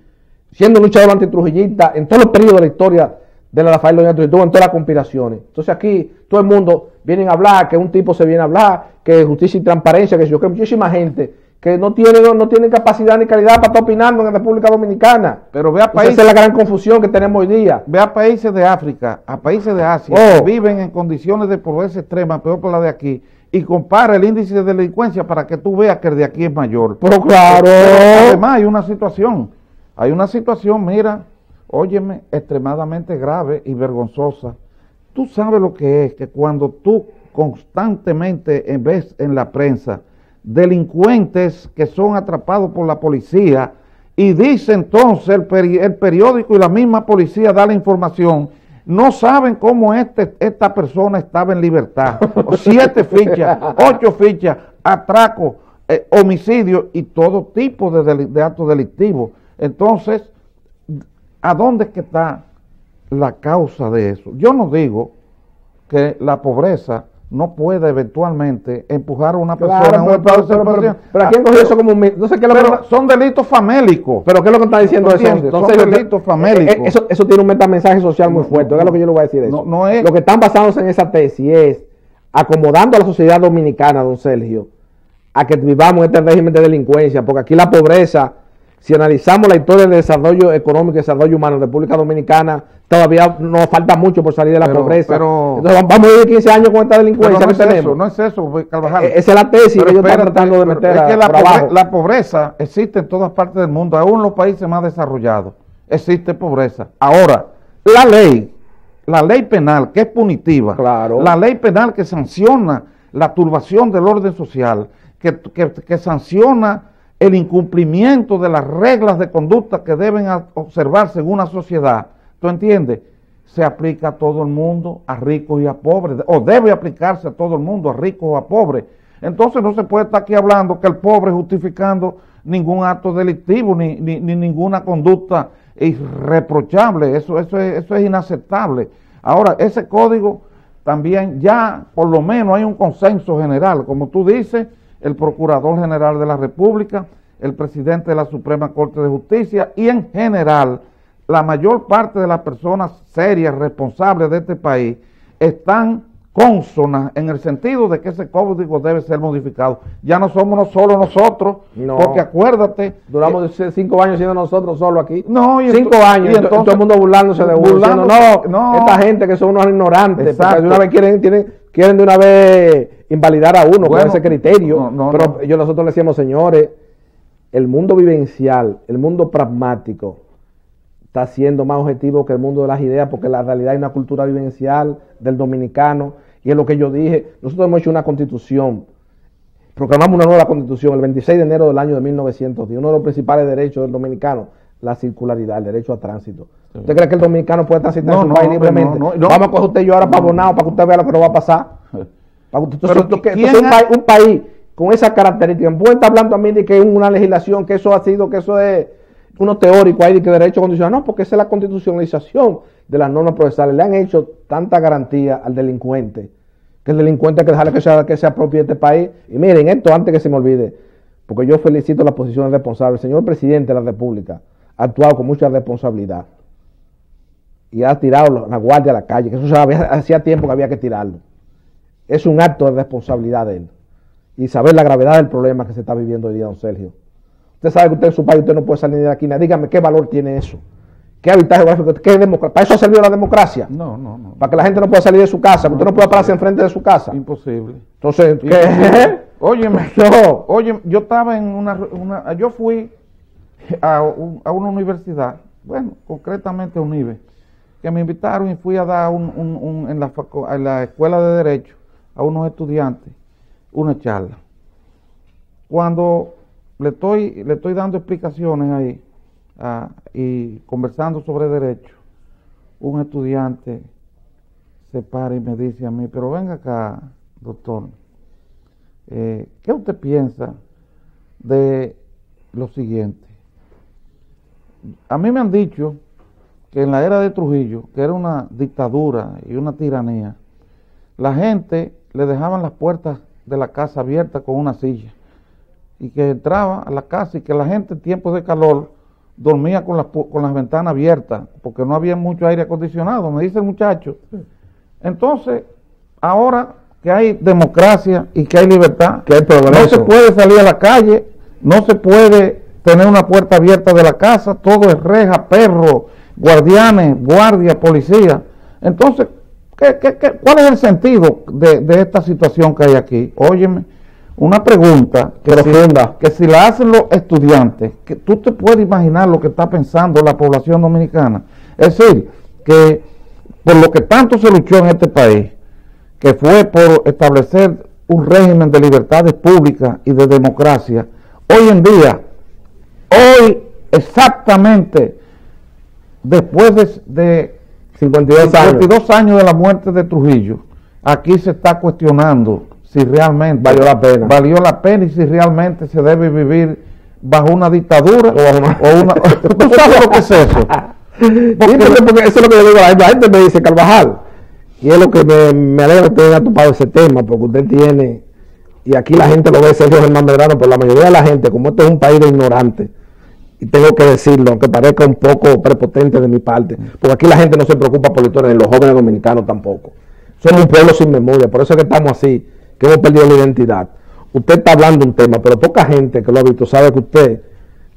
Siendo un luchador antitrujillista en todos los periodos de la historia de la Rafael Doña Trujillo, en todas las conspiraciones. Entonces aquí todo el mundo viene a hablar, que un tipo se viene a hablar, que justicia y transparencia, que muchísima gente que no tienen capacidad ni calidad para estar opinando en la República Dominicana. Pero ve a países, esa es la gran confusión que tenemos hoy día. Ve a países de África, a países de Asia, que viven en condiciones de pobreza extrema, peor que la de aquí, y compara el índice de delincuencia para que tú veas que el de aquí es mayor. Pero claro. Pero además hay una situación, mira, óyeme, extremadamente grave y vergonzosa. Tú sabes lo que es que cuando tú constantemente ves en la prensa delincuentes que son atrapados por la policía y dice entonces el periódico y la misma policía da la información, no saben cómo esta persona estaba en libertad, 7 fichas, 8 fichas, atraco, homicidio y todo tipo de actos delictivos. Entonces, ¿a dónde es que está la causa de eso? Yo no digo que la pobreza no puede eventualmente empujar a una persona a un estado de separación. Pero ¿a quién cogió eso como un... No sé qué son delitos famélicos. ¿Pero qué es lo que está diciendo eso? Entonces, son delitos famélicos. Eso tiene un metamensaje social muy fuerte. Es lo que yo le voy a decir eso. No es... Lo que están basándose en esa tesis es acomodando a la sociedad dominicana, don Sergio, a que vivamos este régimen de delincuencia, porque aquí la pobreza, si analizamos la historia del desarrollo económico y desarrollo humano en la República Dominicana, todavía nos falta mucho por salir de la pobreza. Entonces vamos a vivir 15 años con esta delincuencia que tenemos. No es eso, Carvajal. Esa es la tesis que ellos están tratando de meter es que la pobreza existe en todas partes del mundo, aún en los países más desarrollados. Existe pobreza. Ahora, la ley penal que es punitiva, claro, la ley penal que sanciona la turbación del orden social, que sanciona el incumplimiento de las reglas de conducta que deben observarse en una sociedad, ¿tú entiendes? Se aplica a todo el mundo, a ricos y a pobres, o debe aplicarse a todo el mundo, a ricos o a pobres. Entonces no se puede estar aquí hablando que el pobre justificando ningún acto delictivo, ni ninguna conducta irreprochable. Eso es inaceptable. Ahora, ese código también ya, por lo menos hay un consenso general, como tú dices, el Procurador General de la República, el Presidente de la Suprema Corte de Justicia y en general la mayor parte de las personas serias, responsables de este país, están cónsonas en el sentido de que ese código debe ser modificado. Ya no somos solo nosotros, porque acuérdate... Duramos 5 años siendo nosotros solos aquí. No, 5 años, y entonces, todo el mundo burlándose de uno, diciendo, no, esta gente que son unos ignorantes, porque de una vez quieren de una vez invalidar a uno con ese criterio. Pero nosotros le decíamos, señores, el mundo vivencial, el mundo pragmático, está siendo más objetivo que el mundo de las ideas, porque la realidad es una cultura vivencial del dominicano, y es lo que yo dije. Nosotros hemos hecho una constitución, proclamamos una nueva constitución el 26 de enero del año de 1910, uno de los principales derechos del dominicano, la circularidad, el derecho a tránsito. Sí. ¿Usted cree que el dominicano puede transitar en su país libremente? Vamos a coger usted y yo ahora para Bonao, para que usted vea lo que nos va a pasar. Entonces un país con esas características, puede estar hablando a mí de que es una legislación, que eso es uno teórico ahí de que derecho constitucional, no, porque esa es la constitucionalización de las normas procesales. Le han hecho tanta garantía al delincuente, que el delincuente hay que dejarle que se apropie de este país. Y miren, esto antes que se me olvide, porque yo felicito la posición responsable. El señor presidente de la República ha actuado con mucha responsabilidad y ha tirado la guardia a la calle, que eso hacía tiempo que había que tirarlo. Es un acto de responsabilidad de él y saber la gravedad del problema que se está viviendo hoy día, don Sergio. Usted sabe que usted en su país usted no puede salir de aquí. Dígame qué valor tiene eso. ¿Qué hábitat geográfico? ¿Qué democracia? ¿Para eso ha servido la democracia? No. Para que la gente no pueda salir de su casa, que usted no pueda pararse enfrente de su casa. Imposible. Entonces, ¿qué? Óyeme, yo estaba en yo fui a una universidad, bueno, concretamente a UNIBE, que me invitaron y fui a dar en la Escuela de Derecho a unos estudiantes una charla. Cuando le estoy dando explicaciones ahí y conversando sobre derecho, un estudiante se para y me dice a mí, pero venga acá, doctor, ¿qué usted piensa de lo siguiente? A mí me han dicho que en la era de Trujillo, que era una dictadura y una tiranía, la gente le dejaban las puertas de la casa abiertas con una silla, y que entraba a la casa y que la gente en tiempos de calor dormía con las ventanas abiertas, porque no había mucho aire acondicionado, me dice el muchacho. Entonces, ahora que hay democracia y que hay libertad, que hay progreso, no se puede salir a la calle no se puede tener una puerta abierta de la casa, todo es reja, perro, guardianes, guardia, policía. Entonces, ¿cuál es el sentido de esta situación que hay aquí? Óyeme, una pregunta que si la hacen los estudiantes, que tú te puedes imaginar lo que está pensando la población dominicana. Es decir, que por lo que tanto se luchó en este país, que fue por establecer un régimen de libertades públicas y de democracia, hoy en día, exactamente después de 52 años de la muerte de Trujillo, aquí se está cuestionando si realmente valió la pena y si realmente se debe vivir bajo una dictadura o una... ¿Tú sabes lo que es eso? Porque eso es lo que yo digo, la gente me dice, Carvajal, y es lo que me alegra que usted haya topado ese tema, porque usted tiene, y aquí la gente lo ve Sergio Germán Medrano, pero la mayoría de la gente, como este es un país de ignorantes, y tengo que decirlo, aunque parezca un poco prepotente de mi parte, porque aquí la gente no se preocupa por la historia, ni los jóvenes dominicanos tampoco. Somos un pueblo sin memoria, por eso es que estamos así, que hemos perdido la identidad. Usted está hablando un tema, pero poca gente que lo ha visto sabe que usted,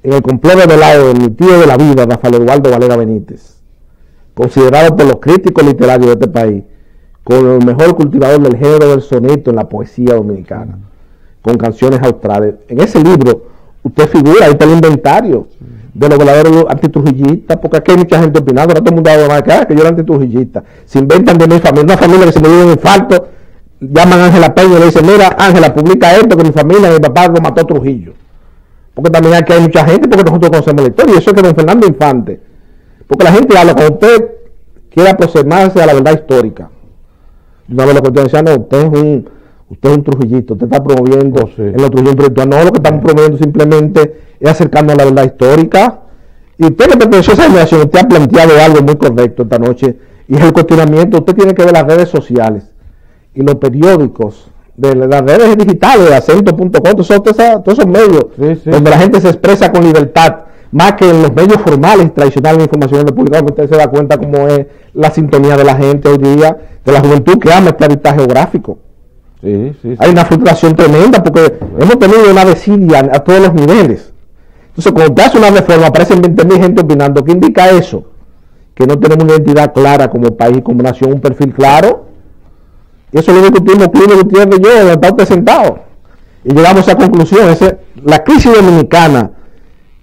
en el complejo del lado de mi tío de la vida, Rafael Eduardo Valera Benítez, considerado por los críticos literarios de este país como el mejor cultivador del género del soneto en la poesía dominicana, con canciones australes. En ese libro usted figura, ahí está el inventario de los verdaderos antitrujillistas, porque aquí hay mucha gente opinando, ahora todo el mundo habla que yo era antitrujillista. Se inventan de mi familia, una familia que se me dio un infarto, llaman a Ángela Peña y le dicen, mira Ángela, publica esto, que mi familia, mi papá lo mató Trujillo. Porque también aquí hay mucha gente, porque nosotros conocemos la historia, y eso es que don Fernando Infante, porque la gente habla, cuando usted quiere aproximarse a la verdad histórica, una vez lo que usted decía, no, usted es un trujillista, usted está promoviendo en los trujillos intelectuales. No, lo que estamos promoviendo simplemente es acercarnos a la verdad histórica. Y usted que perteneció a esa generación, usted ha planteado algo muy correcto esta noche, y es el cuestionamiento. Usted tiene que ver las redes sociales y los periódicos, de las redes digitales, de acento.com, todos esos medios donde la gente se expresa con libertad, más que en los medios formales tradicionales de información pública, donde usted se da cuenta cómo es la sintonía de la gente hoy día, de la juventud que ama este hábitat geográfico. Hay una frustración tremenda porque hemos tenido una desidia a todos los niveles. Entonces, cuando te hace una reforma, aparecen 20.000 gente opinando. ¿Qué indica eso? Que no tenemos una identidad clara como país, como nación, un perfil claro. Y eso lo discutimos Club Gutiérrez y yo, donde está usted sentado. Y llegamos a esa conclusión. La crisis dominicana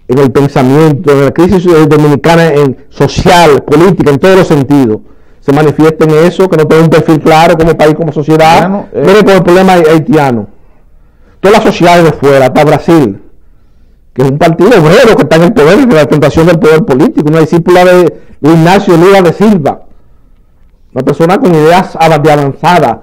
en el pensamiento, en la crisis dominicana en social, política, en todos los sentidos, se manifiesta en eso, que no tenemos un perfil claro como país, como sociedad. Viene con el problema haitiano. Todas las sociedades de fuera, hasta Brasil, que es un partido obrero que está en el poder, de la tentación del poder político, una discípula de Ignacio Lula de Silva, una persona con ideas avanzadas.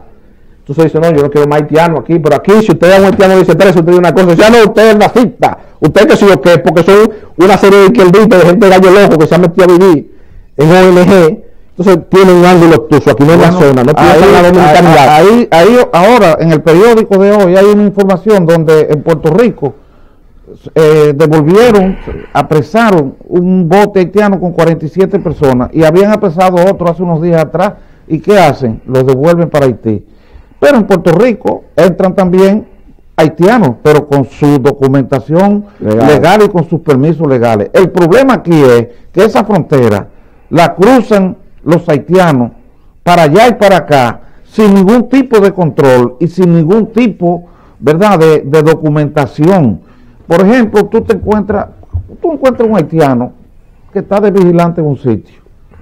Entonces dice, no, yo no quiero más haitiano aquí, pero aquí si usted es un haitiano dice, usted dice una cosa, dice, no, usted es racista, usted que sí o qué, porque son una serie de izquierdistas, de gente de gallo loco que se ha metido a vivir en ONG. Entonces tiene un ángulo obtuso, aquí no es la zona, no piensa la dominicanidad. Ahí ahora, en el periódico de hoy, hay una información donde en Puerto Rico apresaron un bote haitiano con 47 personas y habían apresado otro hace unos días atrás. ¿Y qué hacen? Los devuelven para Haití. Pero en Puerto Rico entran también haitianos, pero con su documentación legal y con sus permisos legales. El problema aquí es que esa frontera la cruzan los haitianos para allá y para acá sin ningún tipo de control y sin ningún tipo, ¿verdad?, de documentación. Por ejemplo, tú encuentras un haitiano que está de vigilante en un sitio,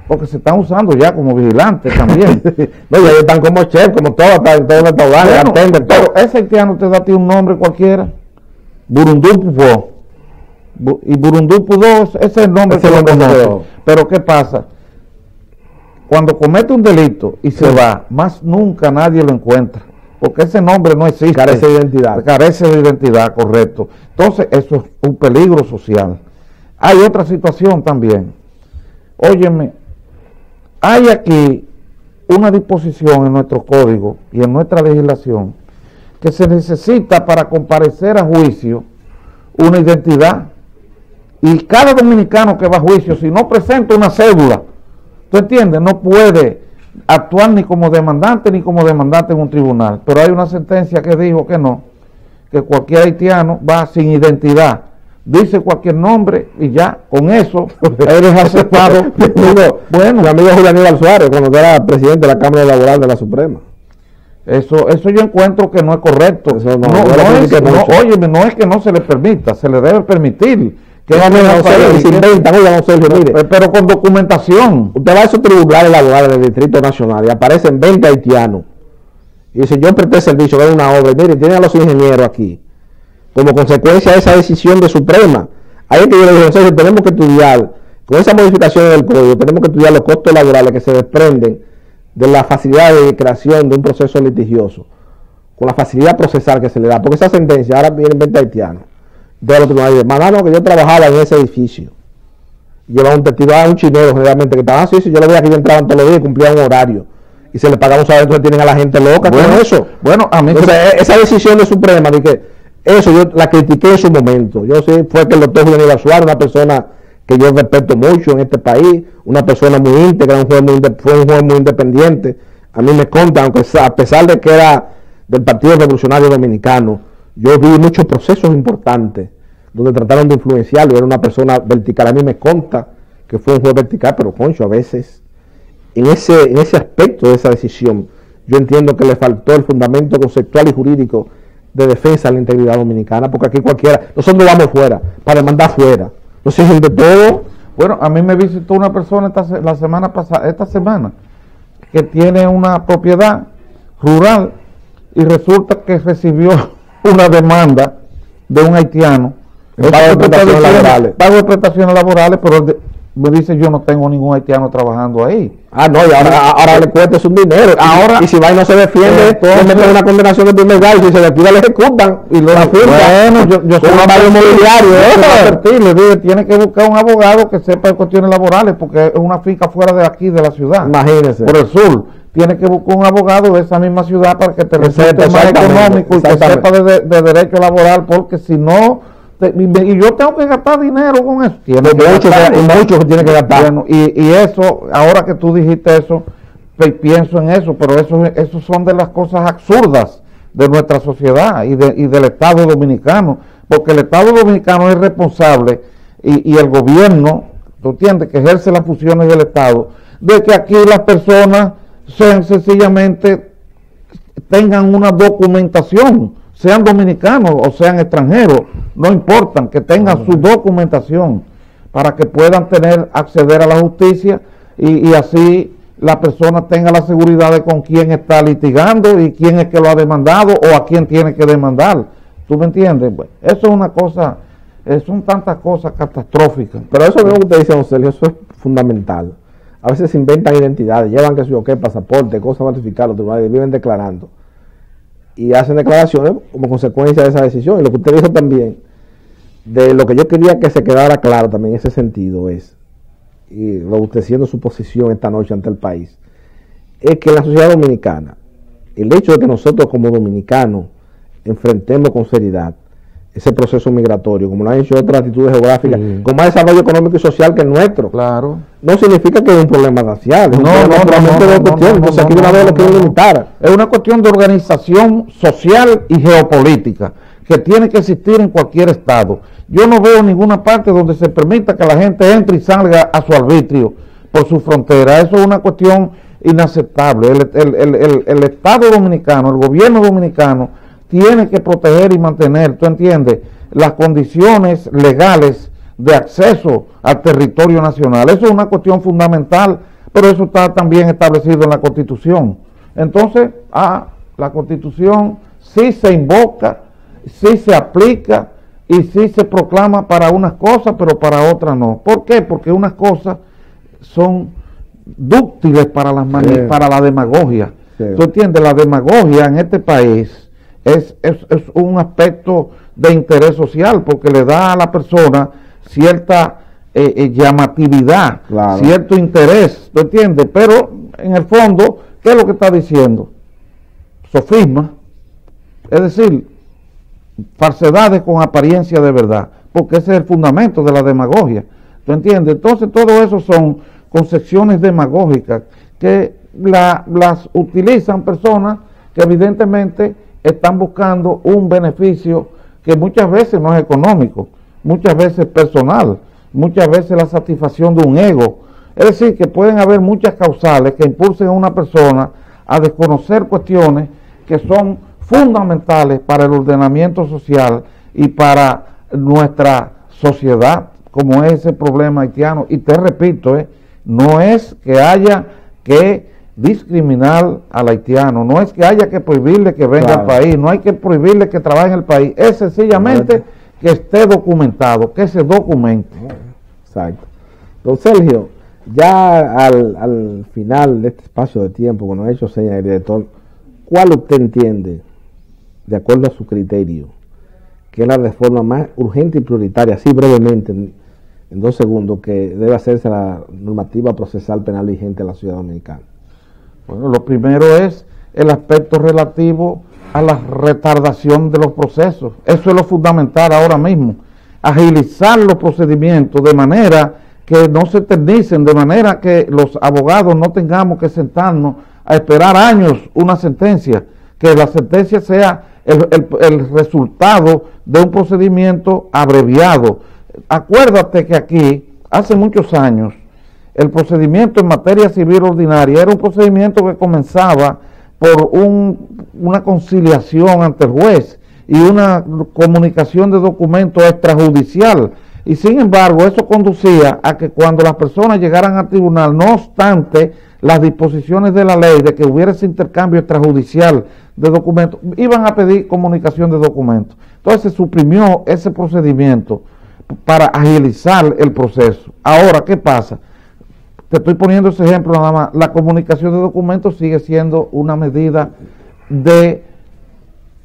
porque se están usando ya como vigilantes también. No, ya están como chef, como todo, en todos los restaurantes, pero ese haitiano te da a ti un nombre cualquiera, Burundú Pudó, y Burundú Pudó, ese es el nombre que lo conoce. Pero ¿qué pasa? Cuando comete un delito y se va, más nunca nadie lo encuentra, porque ese nombre no existe. Carece de identidad. Carece de identidad, correcto. Entonces, eso es un peligro social. Hay otra situación también. Óyeme, hay aquí una disposición en nuestro código y en nuestra legislación que se necesita para comparecer a juicio una identidad. Y cada dominicano que va a juicio, si no presenta una cédula, ¿tú entiendes?, no puede actuar ni como demandante en un tribunal. Pero hay una sentencia que dijo que no, que cualquier haitiano va sin identidad, dice cualquier nombre y ya, con eso eres aceptado. Bueno, mi amigo Julio Aníbal Suárez, cuando era presidente de la Cámara Laboral de la Suprema. Eso yo encuentro que no es correcto. Eso no es que no se le permita, se le debe permitir. Pero con documentación. Usted va a esos tribunales laborales del Distrito Nacional y aparecen 20 haitianos. Y dice, yo presté servicio, veo una obra. Y mire, tienen a los ingenieros aquí. Como consecuencia de esa decisión de Suprema. Ahí es que yo le dije, Sergio, tenemos que estudiar, con esa modificación del código, tenemos que estudiar los costos laborales que se desprenden de la facilidad de creación de un proceso litigioso, con la facilidad procesal que se le da, porque esa sentencia, ahora vienen 20 haitianos, de los tribunales, mandaron que yo trabajaba en ese edificio, llevaba un testigo, un chinero generalmente, que estaban así, yo lo veía que ellos entraban todos los días y cumplían un horario, y se les pagaba un salario, entonces tienen a la gente loca con eso. Bueno, a mí esa decisión de Suprema, de que eso yo la critiqué en su momento, yo sé, fue que el doctor Julio Aníbal Suárez, una persona que yo respeto mucho en este país, una persona muy íntegra, fue un juez muy independiente. A mí me consta, aunque a pesar de que era del Partido Revolucionario Dominicano, yo vi muchos procesos importantes donde trataron de influenciarlo, era una persona vertical. A mí me consta que fue un juez vertical, pero concho, a veces en ese aspecto de esa decisión, yo entiendo que le faltó el fundamento conceptual y jurídico de defensa de la integridad dominicana, porque aquí cualquiera, nosotros vamos fuera, para demandar fuera. No sé, de todo. Bueno, a mí me visitó una persona la semana pasada, esta semana, que tiene una propiedad rural y resulta que recibió una demanda de un haitiano. Pago de prestaciones laborales, pero me dice, yo no tengo ningún haitiano trabajando ahí. No, y ahora le cuesta un dinero. Ahora, y si va y no se defiende, entonces le meten una condenación de primer grado, y si se despida le ejecutan y lo afirman. Bueno, yo soy un barrio inmobiliario. Le digo, tiene que buscar un abogado que sepa de cuestiones laborales, porque es una finca fuera de aquí, de la ciudad. Imagínese. Por el sur. Tiene que buscar un abogado de esa misma ciudad para que te resulte más económico y que sepa de derecho laboral, porque si no... Y yo tengo que gastar dinero con eso. Mucho tiene que gastar. Bueno, y eso, ahora que tú dijiste eso, pienso en eso, pero eso son de las cosas absurdas de nuestra sociedad y del Estado Dominicano, porque el Estado Dominicano es responsable y el gobierno, tú entiendes, que ejerce las funciones del Estado, de que aquí las personas sean sencillamente, tengan una documentación, sean dominicanos o sean extranjeros, no importan, que tengan su documentación para que puedan acceder a la justicia y así la persona tenga la seguridad de con quién está litigando y quién es que lo ha demandado o a quién tiene que demandar. ¿Tú me entiendes? Bueno, eso es una cosa, son tantas cosas catastróficas. Pero eso mismo que usted dice, don Sergio, eso es fundamental. A veces se inventan identidades, llevan que sé yo qué, pasaporte, cosas notificadas, los tribunales viven declarando. Y hacen declaraciones como consecuencia de esa decisión. Y lo que usted dijo también, de lo que yo quería que se quedara claro también en ese sentido es, y robusteciendo su posición esta noche ante el país, es que en la sociedad dominicana, el hecho de que nosotros como dominicanos enfrentemos con seriedad ese proceso migratorio, como lo han hecho otras actitudes geográficas, con más desarrollo económico y social que el nuestro, claro, no significa que es un problema racial, es una cuestión de organización social y geopolítica que tiene que existir en cualquier estado. Yo no veo ninguna parte donde se permita que la gente entre y salga a su arbitrio por su frontera. Eso es una cuestión inaceptable. El Estado dominicano, el gobierno dominicano, tiene que proteger y mantener, ¿tú entiendes?, las condiciones legales de acceso al territorio nacional. Eso es una cuestión fundamental, pero eso está también establecido en la Constitución. Entonces, la Constitución sí se invoca, sí se aplica y sí se proclama para unas cosas, pero para otras no. ¿Por qué? Porque unas cosas son dúctiles para la demagogia. Sí. ¿Tú entiendes? La demagogia en este país es un aspecto de interés social, porque le da a la persona cierta llamatividad, claro, cierto interés, ¿tú entiendes? Pero en el fondo, ¿qué es lo que está diciendo? Sofisma, es decir, falsedades con apariencia de verdad, porque ese es el fundamento de la demagogia, ¿tú entiendes? Entonces todo eso son concepciones demagógicas que las utilizan personas que evidentemente están buscando un beneficio que muchas veces no es económico, muchas veces personal, muchas veces la satisfacción de un ego. Es decir, que pueden haber muchas causales que impulsen a una persona a desconocer cuestiones que son fundamentales para el ordenamiento social y para nuestra sociedad, como es ese problema haitiano. Y te repito, no es que haya que discriminar al haitiano, no es que haya que prohibirle que venga al país, no hay que prohibirle que trabaje en el país, es sencillamente que esté documentado, que se documente. Exacto. Don Sergio, ya al final de este espacio de tiempo, cuando ha hecho señas el director, ¿cuál usted entiende, de acuerdo a su criterio, que es la reforma más urgente y prioritaria, así brevemente, en 2 segundos, que debe hacerse la normativa procesal penal vigente en la sociedad dominicana? Bueno, lo primero es el aspecto relativo a la retardación de los procesos. Eso es lo fundamental ahora mismo. Agilizar los procedimientos de manera que no se eternicen, de manera que los abogados no tengamos que sentarnos a esperar años una sentencia, que la sentencia sea el resultado de un procedimiento abreviado. Acuérdate que aquí, hace muchos años, el procedimiento en materia civil ordinaria era un procedimiento que comenzaba por una conciliación ante el juez y una comunicación de documentos extrajudicial. Y sin embargo, eso conducía a que cuando las personas llegaran al tribunal, no obstante las disposiciones de la ley de que hubiera ese intercambio extrajudicial de documentos, iban a pedir comunicación de documentos. Entonces se suprimió ese procedimiento para agilizar el proceso. Ahora, ¿qué pasa? Te estoy poniendo ese ejemplo nada más. La comunicación de documentos sigue siendo una medida de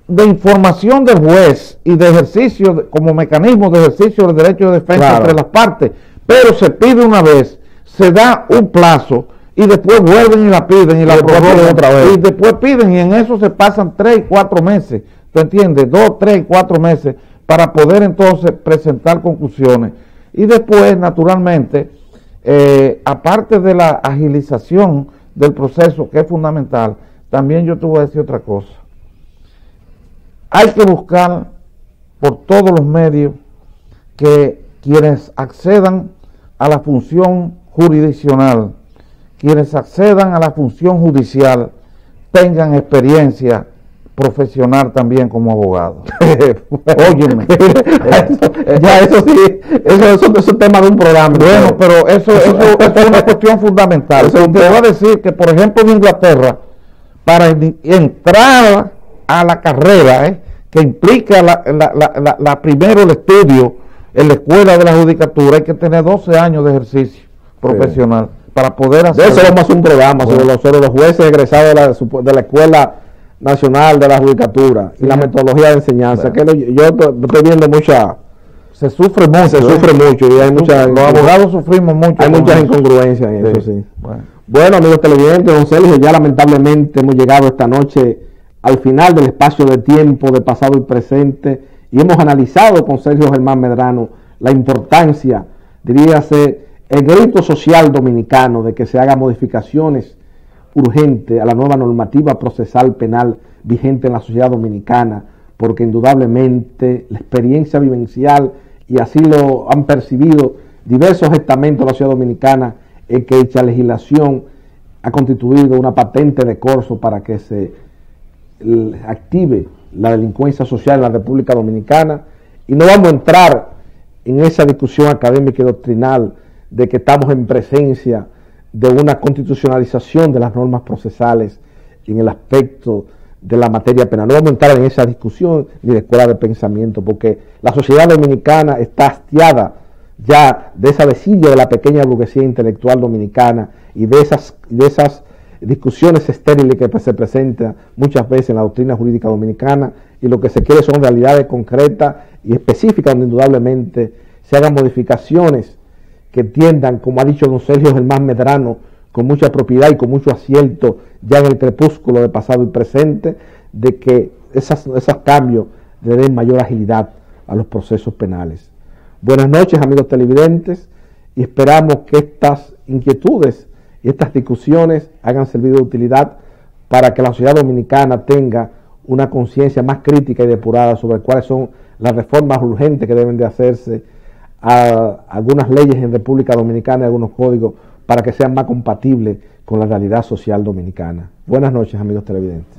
información del juez y de ejercicio, como mecanismo de ejercicio del derecho de defensa entre las partes, pero se pide una vez, se da un plazo y después vuelven y la piden y la prorrogan otra vez. Y después piden y en eso se pasan 3 y 4 meses, ¿tú entiendes? 2, 3 y 4 meses para poder entonces presentar conclusiones. Y después, naturalmente, aparte de la agilización del proceso, que es fundamental, también yo te voy a decir otra cosa. Hay que buscar por todos los medios que quienes accedan a la función jurisdiccional, quienes accedan a la función judicial, tengan experiencia profesional también como abogado. Óyeme. Ya eso sí, eso es un tema de un programa. Bueno, pero eso es una cuestión fundamental. Te voy a decir que, por ejemplo, en Inglaterra, para entrar a la carrera, que implica primero el estudio en la escuela de la judicatura, hay que tener 12 años de ejercicio profesional para poder hacer. De eso vamos a hacer un programa sobre los jueces egresados de la Escuela Nacional de la Judicatura y la metodología de enseñanza. Bueno. Que yo estoy viendo se sufre mucho y hay los abogados sufrimos mucho. Hay muchas incongruencias en eso, sí. Bueno, amigos televidentes, don Sergio, ya lamentablemente hemos llegado esta noche al final del espacio de tiempo de pasado y presente y hemos analizado con Sergio Germán Medrano la importancia, diríase, el grito social dominicano de que se hagan modificaciones urgentes a la nueva normativa procesal penal vigente en la sociedad dominicana, porque indudablemente la experiencia vivencial, y así lo han percibido diversos estamentos de la sociedad dominicana, es que dicha legislación ha constituido una patente de corso para que se active la delincuencia social en la República Dominicana, y no vamos a entrar en esa discusión académica y doctrinal de que estamos en presencia de una constitucionalización de las normas procesales en el aspecto de la materia penal. No vamos a entrar en esa discusión ni de escuela de pensamiento, porque la sociedad dominicana está hastiada ya de esa desidia de la pequeña burguesía intelectual dominicana y de esas discusiones estériles que se presentan muchas veces en la doctrina jurídica dominicana, y lo que se quiere son realidades concretas y específicas donde indudablemente se hagan modificaciones que tiendan, como ha dicho don Sergio Germán Medrano, con mucha propiedad y con mucho acierto ya en el crepúsculo de pasado y presente, de que esos cambios le den mayor agilidad a los procesos penales. Buenas noches, amigos televidentes, y esperamos que estas inquietudes y estas discusiones hayan servido de utilidad para que la sociedad dominicana tenga una conciencia más crítica y depurada sobre cuáles son las reformas urgentes que deben de hacerse a algunas leyes en República Dominicana y algunos códigos para que sean más compatibles con la realidad social dominicana. Buenas noches, amigos televidentes.